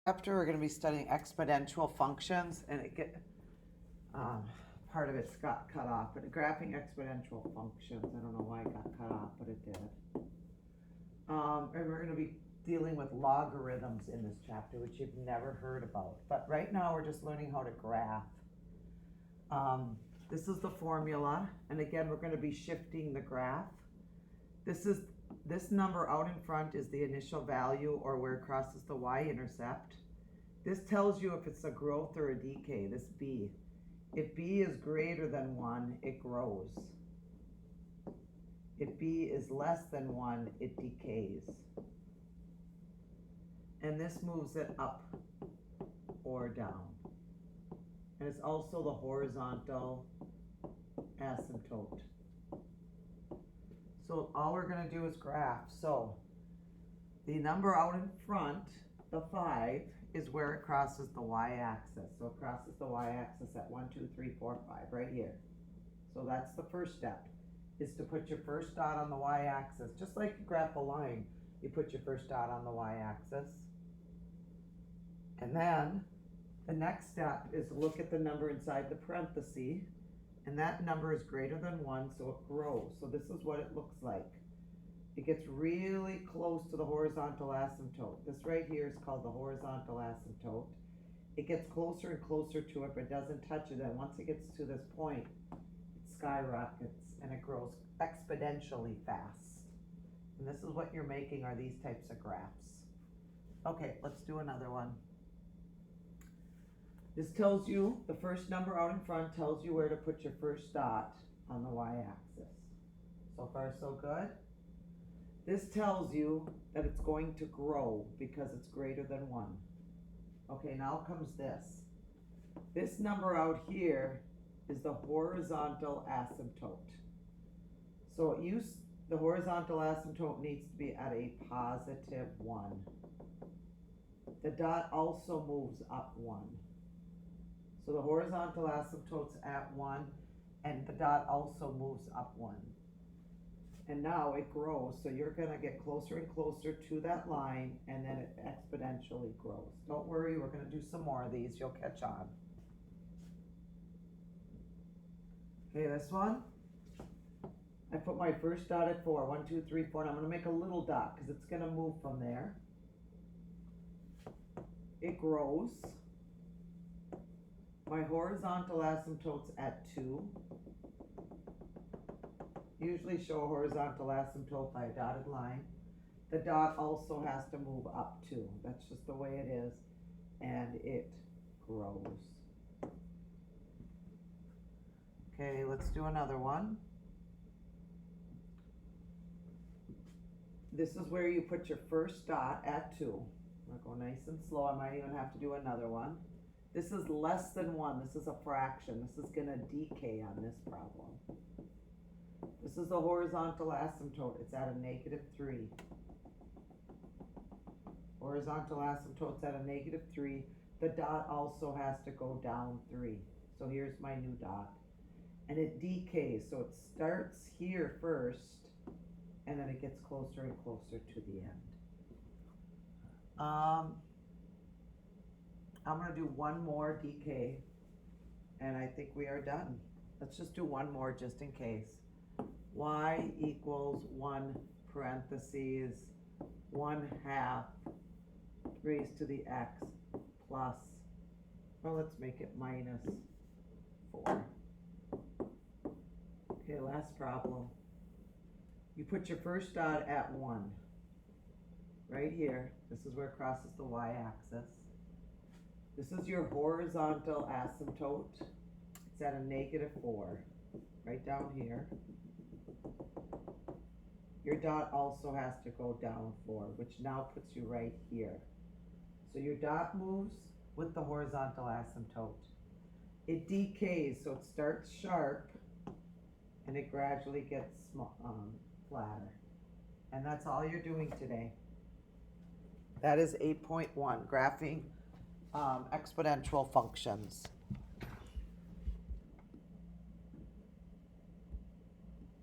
After we're going to be studying exponential functions, and part of it's got cut off, but graphing exponential functions, I don't know why it got cut off, but it did. And we're going to be dealing with logarithms in this chapter, which you've never heard about. But right now we're just learning how to graph. This is the formula, and again we're going to be shifting the graph. This number out in front is the initial value, or where it crosses the y-intercept. This tells you if it's a growth or a decay, this b. If b is greater than 1, it grows. If b is less than 1, it decays. And this moves it up or down. And it's also the horizontal asymptote. So all we're going to do is graph. So the number out in front, the 5, is where it crosses the y-axis. So it crosses the y-axis at 1, 2, 3, 4, 5, right here. So that's the first step, is to put your first dot on the y-axis. Just like you graph a line, you put your first dot on the y-axis. And then the next step is to look at the number inside the parenthesis, and that number is greater than 1, so it grows. So this is what it looks like. It gets really close to the horizontal asymptote. This right here is called the horizontal asymptote. It gets closer and closer to it, but doesn't touch it. And once it gets to this point, it skyrockets and it grows exponentially fast. And this is what you're making, are these types of graphs. Okay, let's do another one. This tells you, the first number out in front tells you where to put your first dot on the y-axis. So far, so good. This tells you that it's going to grow because it's greater than 1. Okay, now comes this. This number out here is the horizontal asymptote. So the horizontal asymptote needs to be at a positive 1. The dot also moves up 1. So the horizontal asymptote's at 1, and the dot also moves up 1. And now it grows, so you're going to get closer and closer to that line, and then it exponentially grows. Don't worry, we're going to do some more of these. You'll catch on. Okay, this one. I put my first dot at 4. 1, 2, 3, 4. And I'm going to make a little dot because it's going to move from there. It grows. My horizontal asymptote's at 2. Usually show a horizontal asymptote by a dotted line. The dot also has to move up 2. That's just the way it is. And it grows. Okay, let's do another one. This is where you put your first dot at 2. I'm going to go nice and slow. I might even have to do another one. This is less than 1. This is a fraction. This is going to decay on this problem. This is the horizontal asymptote. It's at a negative 3. Horizontal asymptote's at a negative 3. The dot also has to go down 3. So here's my new dot. And it decays. So it starts here first, and then it gets closer and closer to the end. I'm going to do one more decay, and I think we are done. Let's just do one more just in case. Y equals 1 parentheses 1/2 raised to the x plus, well, let's make it minus 4. Okay, last problem. You put your first dot at 1. Right here. This is where it crosses the y-axis. This is your horizontal asymptote. It's at a negative 4. Right down here. Your dot also has to go down 4, which now puts you right here. So your dot moves with the horizontal asymptote. It decays, so it starts sharp, and it gradually gets flatter. And that's all you're doing today. That is 8.1, graphing exponential functions.